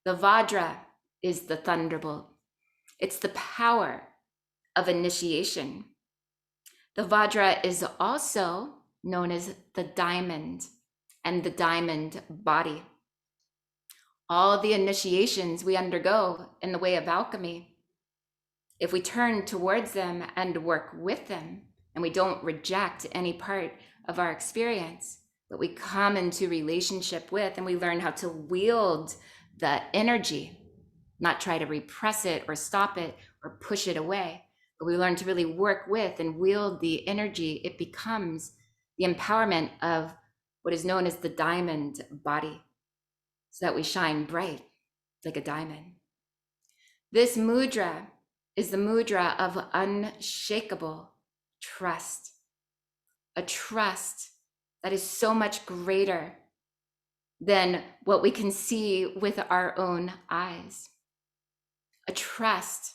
The Vajra is the thunderbolt. It's the power of initiation. The Vajra is also known as the diamond and the diamond body. All the initiations we undergo in the way of alchemy, if we turn towards them and work with them, and we don't reject any part of our experience, but we come into relationship with and we learn how to wield the energy, not try to repress it or stop it or push it away, but we learn to really work with and wield the energy, it becomes the empowerment of what is known as the diamond body, so that we shine bright like a diamond. This mudra is the mudra of unshakable trust, a trust that is so much greater than what we can see with our own eyes. A trust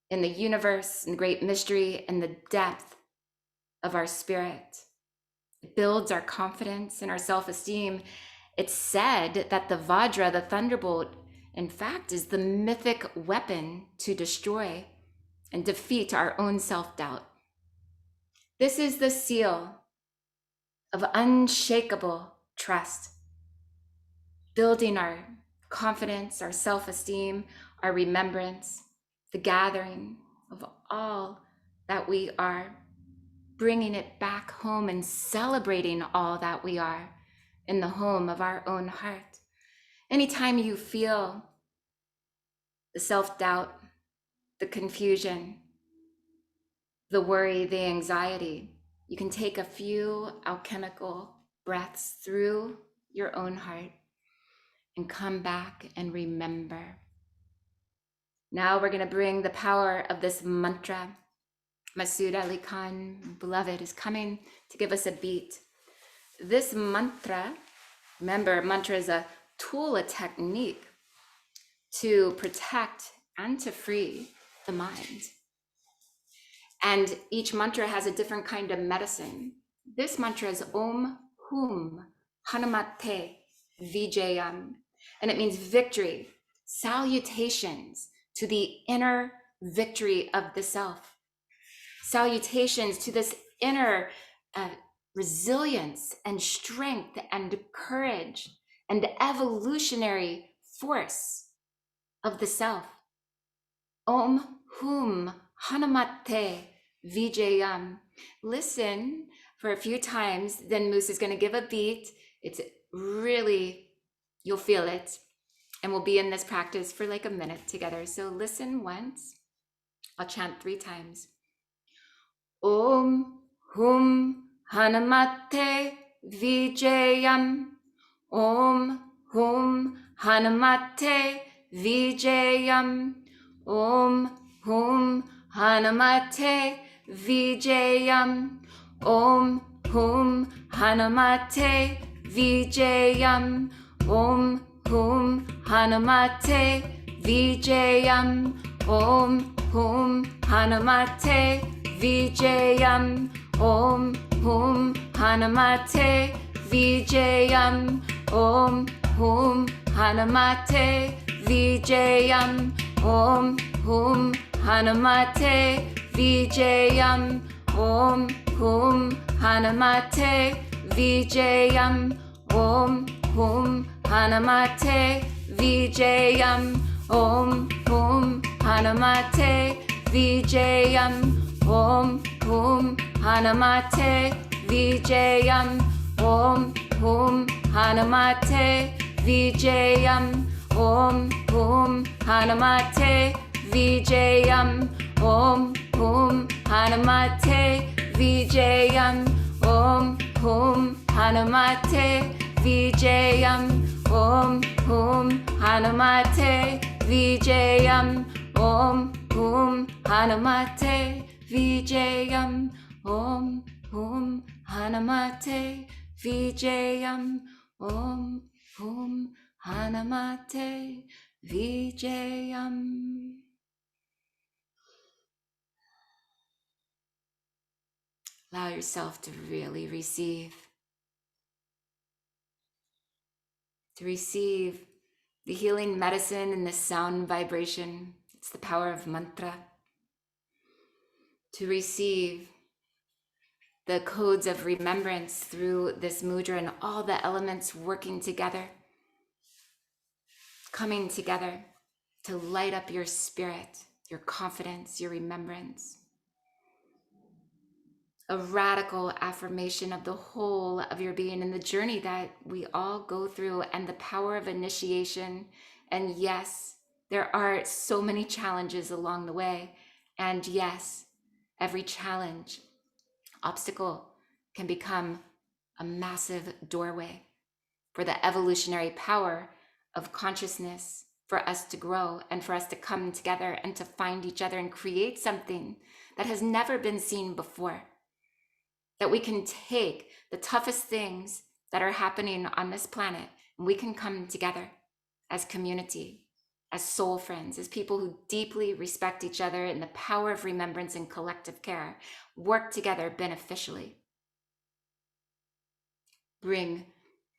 in the universe and the great mystery and the depth of our spirit. It builds our confidence and our self-esteem. It's said that the Vajra, the thunderbolt, in fact, is the mythic weapon to destroy and defeat our own self-doubt. This is the seal of unshakable trust, building our confidence, our self-esteem, our remembrance, the gathering of all that we are, bringing it back home and celebrating all that we are in the home of our own heart. Anytime you feel the self-doubt, the confusion, the worry, the anxiety, you can take a few alchemical breaths through your own heart and come back and remember. Now we're going to bring the power of this mantra. Masood Ali Khan, beloved, is coming to give us a beat. This mantra, remember, mantra is a tool, a technique to protect and to free the mind. And each mantra has a different kind of medicine. This mantra is Om Hum Hanumate Vijayam, and it means victory, salutations to the inner victory of the self, salutations to this inner resilience and strength and courage and evolutionary force of the self. Om Hum Hanumate Vijayam. Listen for a few times, then Moose is going to give a beat. It's really, you'll feel it. And we'll be in this practice for like a minute together. So listen once. I'll chant 3 times. Om Hum Hanumate Vijayam. Om Hum Hanumate Vijayam. Om Hum Hanumate Vijayam. Om Hum Hanumate Vijayam. Om Hum Hanumate Vijayam. Om Hum Hanumate Vijayam. Om Hum Hanumate Vijayam. Om Hum Hanumate Vijayam. Om Hum Hanumate Vijayam. Om Hum Hanumate Vijayam. Om Hum Hanumate Vijayam. Om Hum Hanumate Vijayam. Om Hum Hanamate Vijayam. Om Hum Hanamate Vijayam. Om Hum Hanamate Vijayam. Om Hum Hanamate Vijayam. Om Hum Hanamate Vijayam. Om Hum Hanamate Vijayam. Om Hum Hanamate Vijayam. Om Hum Hanamate Vijayam. Om Hum Hanamate Vijayam. Allow yourself to really receive the healing medicine and the sound vibration. It's the power of mantra. To receive the codes of remembrance through this mudra and all the elements working together, coming together to light up your spirit, your confidence, your remembrance. A radical affirmation of the whole of your being and the journey that we all go through and the power of initiation. And yes, there are so many challenges along the way. And yes, every challenge, obstacle can become a massive doorway for the evolutionary power of consciousness, for us to grow and for us to come together and to find each other and create something that has never been seen before. That we can take the toughest things that are happening on this planet and we can come together as community, as soul friends, as people who deeply respect each other in the power of remembrance and collective care, work together beneficially. Bring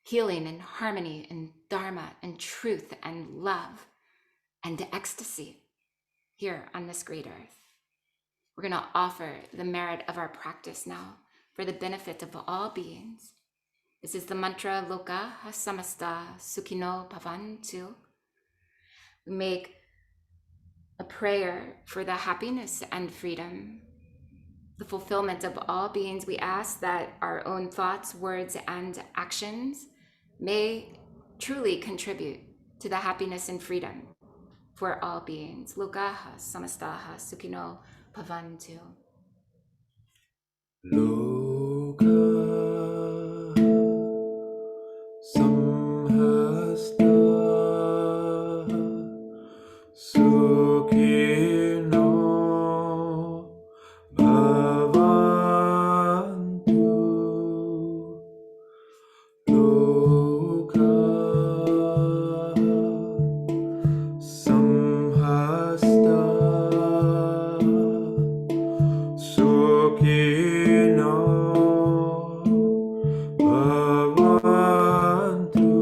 healing and harmony and dharma and truth and love and ecstasy here on this great earth. We're going to offer the merit of our practice now for the benefit of all beings. This is the mantra Loka Samasta Sukhino Bhavantu. We make a prayer for the happiness and freedom, the fulfillment of all beings. We ask that our own thoughts, words, and actions may truly contribute to the happiness and freedom for all beings. Lokaha Samastaha Sukhino Bhavantu. Loka samhasta sukhino bhavantu. Loka samhasta sukhino bhavantu.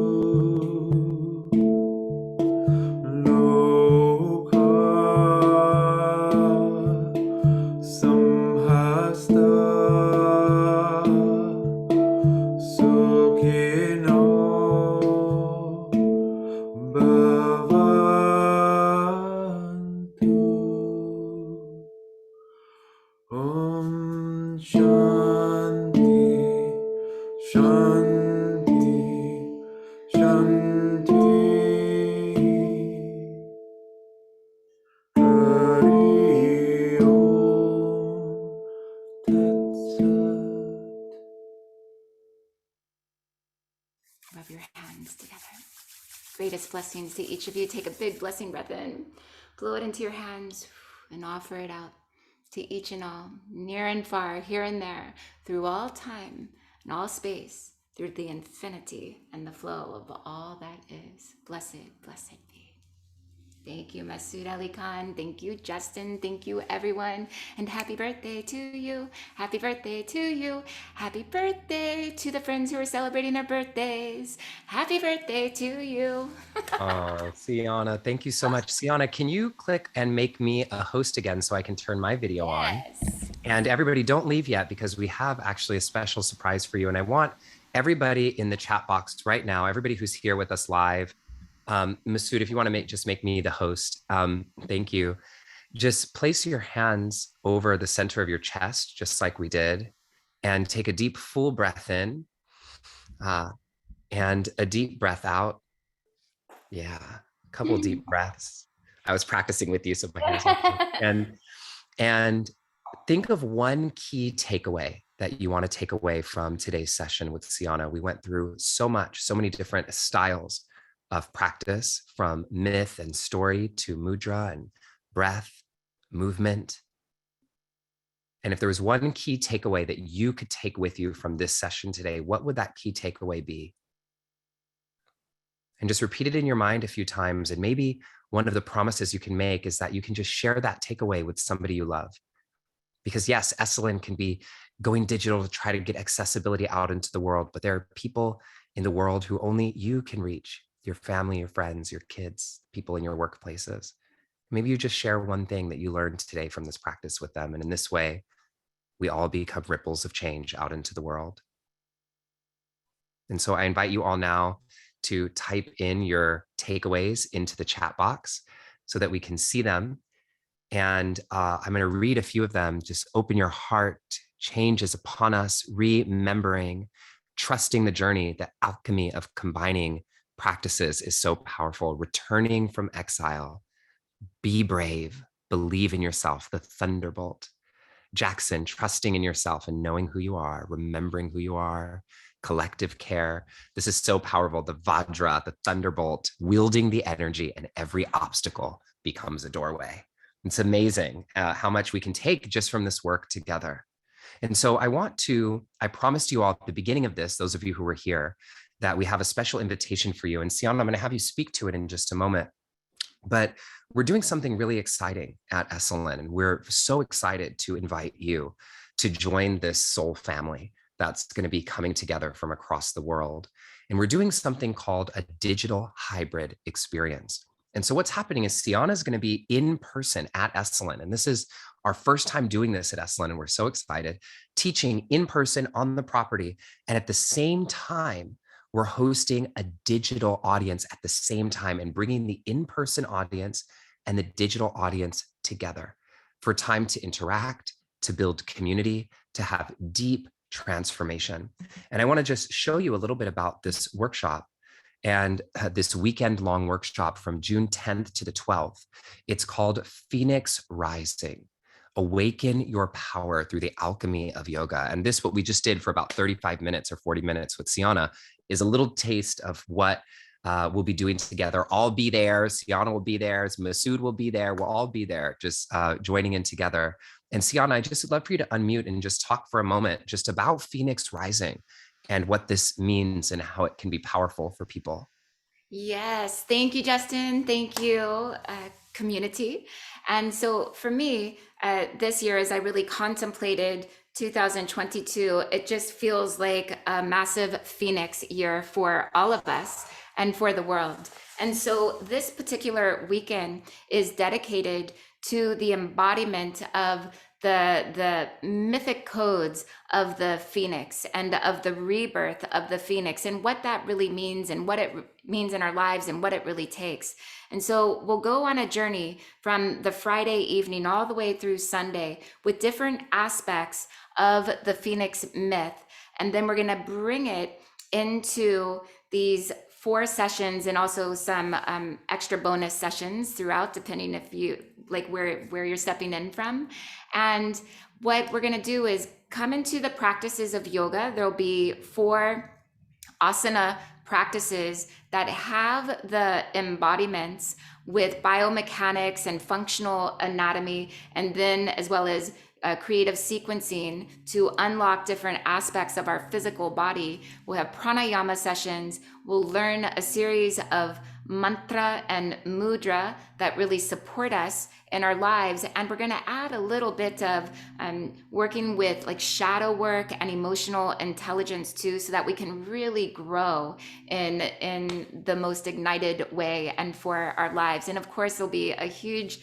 Loka samhasta sukhino bhavantu. Om Shanti, Shanti, Shanti. Hari Om Tat Sat. Rub your hands together. Greatest blessings to each of you. Take a big blessing breath in, blow it into your hands, and offer it out to each and all, near and far, here and there, through all time and all space, through the infinity and the flow of all that is. Blessed, blessed be. Thank you, Masood Ali Khan. Thank you, Justin. Thank you, everyone. And happy birthday to you. Happy birthday to you. Happy birthday to the friends who are celebrating their birthdays. Happy birthday to you. Oh, Sianna, thank you so much. Sianna, can you click and make me a host again so I can turn my video on? Yes. And everybody, don't leave yet because we have actually a special surprise for you. And I want everybody in the chat box right now, everybody who's here with us live, Masood, if you want to just make me the host, thank you. Just place your hands over the center of your chest, just like we did, and take a deep, full breath in uh, and a deep breath out. Yeah, a couple of deep breaths. I was practicing with you, so my hands are and think of one key takeaway that you want to take away from today's session with Sianna. We went through so much, so many different styles of practice, from myth and story to mudra and breath, movement. And if there was one key takeaway that you could take with you from this session today, what would that key takeaway be? And just repeat it in your mind a few times. And maybe one of the promises you can make is that you can just share that takeaway with somebody you love. Because yes, Esselen can be going digital to try to get accessibility out into the world, but there are people in the world who only you can reach: your family, your friends, your kids, people in your workplaces. Maybe you just share one thing that you learned today from this practice with them. And in this way, we all become ripples of change out into the world. And so I invite you all now to type in your takeaways into the chat box so that we can see them. And I'm going to read a few of them. Just open your heart. Change is upon us. Remembering, trusting the journey. The alchemy of combining practices is so powerful. Returning from exile. Be brave. Believe in yourself. The thunderbolt. Jackson, trusting in yourself and knowing who you are. Remembering who you are. Collective care. This is so powerful. The Vajra, the thunderbolt, wielding the energy, and every obstacle becomes a doorway. It's amazing how much we can take just from this work together. And so I promised you all at the beginning of this, those of you who were here, that we have a special invitation for you. And Sianna, I'm going to have you speak to it in just a moment. But we're doing something really exciting at Esselen, and we're so excited to invite you to join this soul family that's going to be coming together from across the world. And we're doing something called a digital hybrid experience. And so what's happening is Sianna is going to be in person at Esselen. And this is our first time doing this at Esselen. And we're so excited, teaching in person on the property. And at the same time, we're hosting a digital audience at the same time and bringing the in-person audience and the digital audience together for time to interact, to build community, to have deep transformation. And I want to just show you a little bit about this workshop and this weekend-long workshop from June 10th to the 12th. It's called Phoenix Rising. Awaken your power through the alchemy of yoga. And this, what we just did for about 35 minutes or 40 minutes with Sianna, is a little taste of what we'll be doing together. I'll be there. Sianna will be there. Masood will be there. We'll all be there, just joining in together. And Sianna, I just would love for you to unmute and just talk for a moment just about Phoenix Rising and what this means and how it can be powerful for people. Yes, thank you, Justin. Thank you, community. And so for me, this year, as I really contemplated 2022, it just feels like a massive Phoenix year for all of us and for the world. And so this particular weekend is dedicated to the embodiment of the mythic codes of the Phoenix and of the rebirth of the Phoenix and what that really means and what it means in our lives and what it really takes. And so we'll go on a journey from the Friday evening all the way through Sunday with different aspects of the Phoenix myth. And then we're going to bring it into these 4 sessions and also some extra bonus sessions throughout, depending if you like where you're stepping in from. And what we're going to do is come into the practices of yoga. There'll be 4 asana practices that have the embodiments with biomechanics and functional anatomy, and then as well as creative sequencing to unlock different aspects of our physical body. We'll have pranayama sessions. We'll learn a series of mantra and mudra that really support us in our lives. And we're going to add a little bit of working with like shadow work and emotional intelligence too, so that we can really grow in the most ignited way and for our lives. And of course, there'll be a huge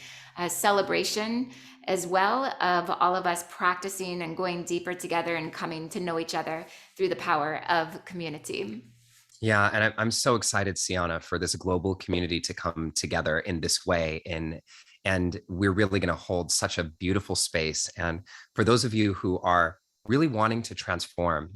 celebration as well of all of us practicing and going deeper together and coming to know each other through the power of community. Yeah, and I'm so excited, Sianna, for this global community to come together in this way, in And we're really going to hold such a beautiful space. And for those of you who are really wanting to transform,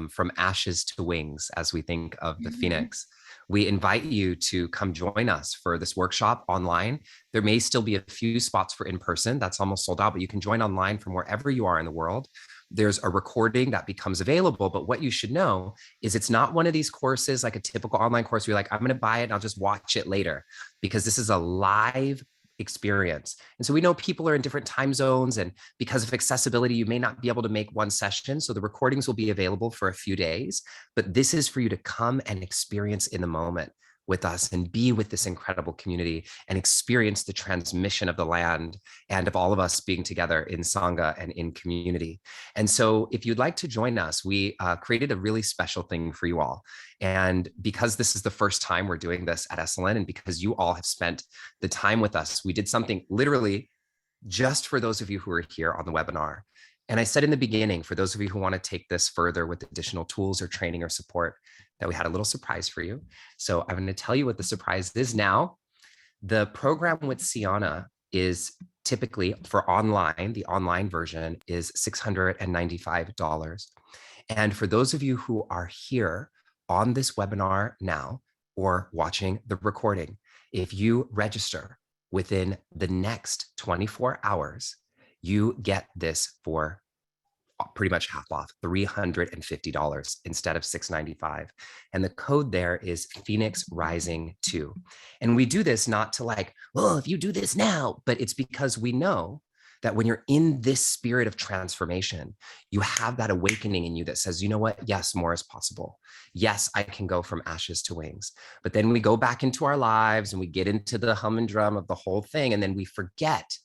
from ashes to wings, as we think of the Mhm. phoenix, we invite you to come join us for this workshop online. There may still be a few spots for in person. That's almost sold out, but you can join online from wherever you are in the world. There's a recording that becomes available. But what you should know is it's not one of these courses like a typical online course where you're like, I'm going to buy it and I'll just watch it later, because this is a live experience. And so we know people are in different time zones, and because of accessibility, you may not be able to make one session. So the recordings will be available for a few days, but this is for you to come and experience in the moment with us and be with this incredible community and experience the transmission of the land and of all of us being together in Sangha and in community. And so if you'd like to join us, we created a really special thing for you all. And because this is the first time we're doing this at Esselen, and because you all have spent the time with us, we did something literally just for those of you who are here on the webinar. And I said in the beginning, for those of you who want to take this further with additional tools or training or support, that we had a little surprise for you. So I'm going to tell you what the surprise is now. The program with Sianna is typically for online, the online version is $695. And for those of you who are here on this webinar now or watching the recording, if you register within the next 24 hours, you get this for pretty much half off, $350 instead of $695. And the code there is Phoenix Rising 2. And we do this not to like, well, if you do this now, but it's because we know that when you're in this spirit of transformation, you have that awakening in you that says, you know what? Yes, more is possible. Yes, I can go from ashes to wings. But then we go back into our lives and we get into the hum and drum of the whole thing. And then we forget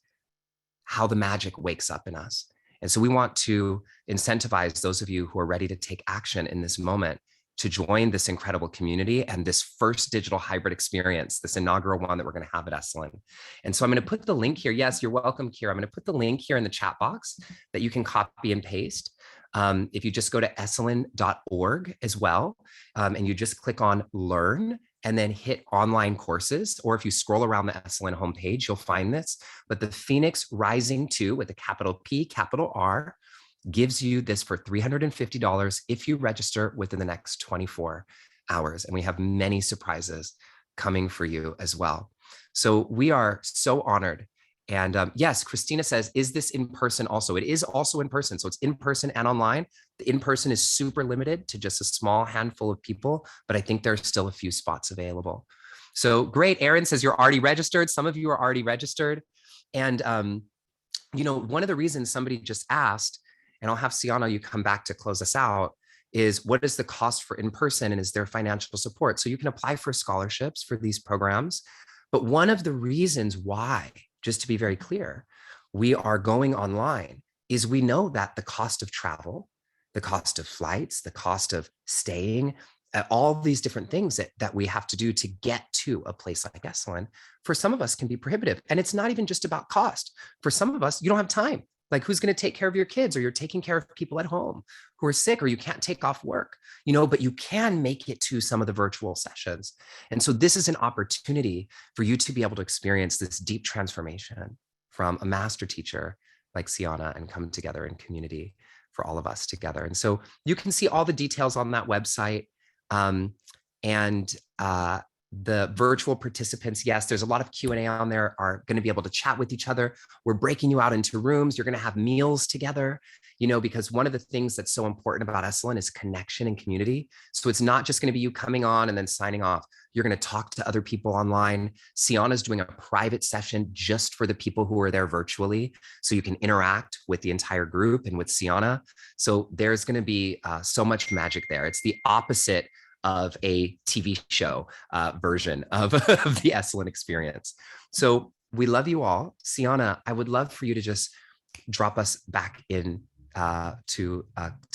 how the magic wakes up in us. And so we want to incentivize those of you who are ready to take action in this moment to join this incredible community and this first digital hybrid experience, this inaugural one that we're going to have at Esalen. And so I'm going to put the link here. Yes, you're welcome, Kira. I'm going to put the link here in the chat box that you can copy and paste. If you just go to esselen.org as well, and you just click on learn and then hit online courses, or if you scroll around the Esselen homepage, you'll find this. But the Phoenix Rising 2 with a capital P, capital R, gives you this for $350 if you register within the next 24 hours. And we have many surprises coming for you as well. So we are so honored. And yes, Christina says, is this in person also? It is also in person. So it's in person and online. The in person is super limited to just a small handful of people, but I think there's still a few spots available. So great. Aaron says you're already registered. Some of you are already registered. And, one of the reasons somebody just asked, and I'll have Sianna, you come back to close us out, is what is the cost for in person and is there financial support? So you can apply for scholarships for these programs. But one of the reasons why, just to be very clear, we are going online is we know that the cost of travel, the cost of flights, the cost of staying, all these different things that we have to do to get to a place like Esalen, for some of us can be prohibitive. And it's not even just about cost. For some of us, you don't have time. Like, who's going to take care of your kids, or you're taking care of people at home who are sick, or you can't take off work, but you can make it to some of the virtual sessions. And so this is an opportunity for you to be able to experience this deep transformation from a master teacher like Sianna and come together in community for all of us together. And so you can see all the details on that website. And the virtual participants, yes, there's a lot of Q&A on there, are going to be able to chat with each other. We're breaking you out into rooms. You're going to have meals together, because one of the things that's so important about Esselen is connection and community. So it's not just going to be you coming on and then signing off. You're going to talk to other people online. Sianna's doing a private session just for the people who are there virtually, so you can interact with the entire group and with Sianna. So there's going to be so much magic there. It's the opposite of a TV show version of the Esselen experience. So we love you all. Sianna, I would love for you to just drop us back in to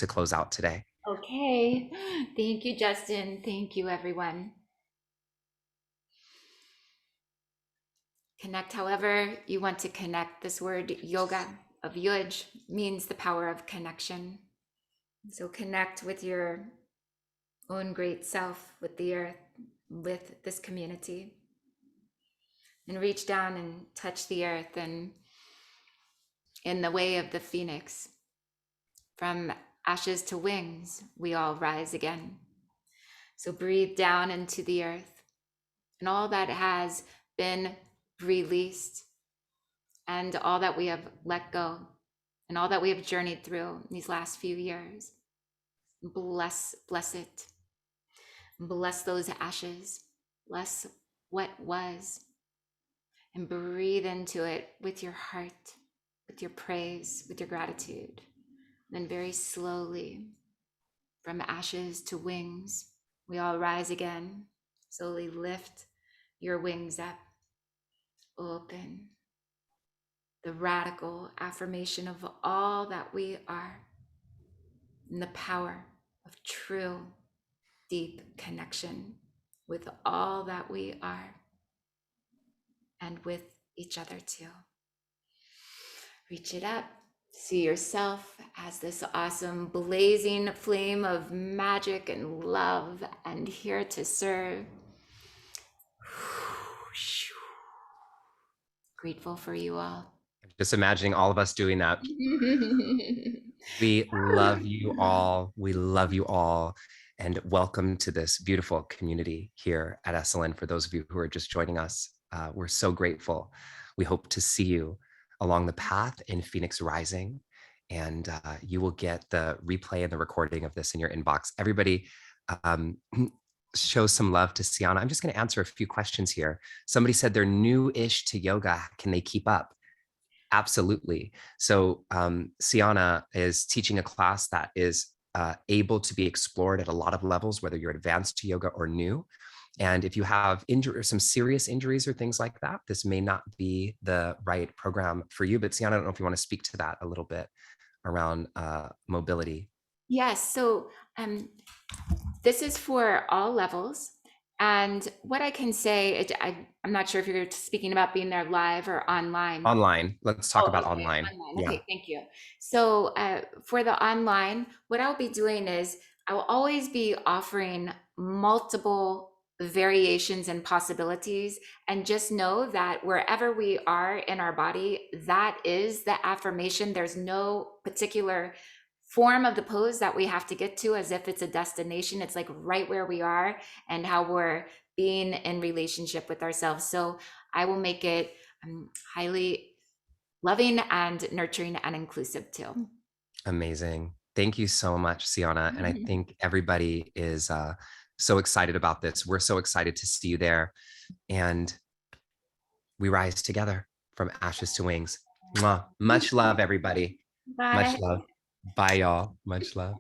close out today. Okay. Thank you, Justin. Thank you, everyone. Connect however you want to connect. This word yoga of yuj means the power of connection. So connect with your own great self, with the earth, with this community. and reach down and touch the earth. And in the way of the phoenix, from ashes to wings, we all rise again. So breathe down into the earth and all that has been released and all that we have let go and all that we have journeyed through these last few years. Bless it. Bless those ashes. Bless what was. And breathe into it with your heart, with your praise, with your gratitude. Then very slowly, from ashes to wings, we all rise again. Slowly lift your wings up, open. The radical affirmation of all that we are, and the power of true, deep connection with all that we are and with each other too. Reach it up. See yourself as this awesome blazing flame of magic and love and here to serve. Grateful for you all. Just imagining all of us doing that. We love you all. We love you all. And welcome to this beautiful community here at Esselen. For those of you who are just joining us, we're so grateful. We hope to see you along the path in Phoenix Rising. And you will get the replay and the recording of this in your inbox. Everybody, show some love to Sianna. I'm just going to answer a few questions here. Somebody said they're new-ish to yoga. Can they keep up? Absolutely. So Sianna is teaching a class that is able to be explored at a lot of levels, whether you're advanced to yoga or new. And if you have some serious injuries or things like that, this may not be the right program for you. But Sianna, I don't know if you want to speak to that a little bit around mobility. Yes, so this is for all levels. And what I can say, I'm not sure if you're speaking about being there live or online. Online. Let's talk about online. Online. Okay, thank you. So for the online, what I'll be doing is I will always be offering multiple variations and possibilities. And just know that wherever we are in our body, that is the affirmation. There's no particular form of the pose that we have to get to as if it's a destination. It's like right where we are and how we're being in relationship with ourselves. So I will make it highly loving and nurturing and inclusive too. Amazing. Thank you so much, Sianna. And I think everybody is so excited about this. We're so excited to see you there. And we rise together from ashes to wings. Mwah. Much love, everybody. Bye. Much love. Bye, y'all. Much love.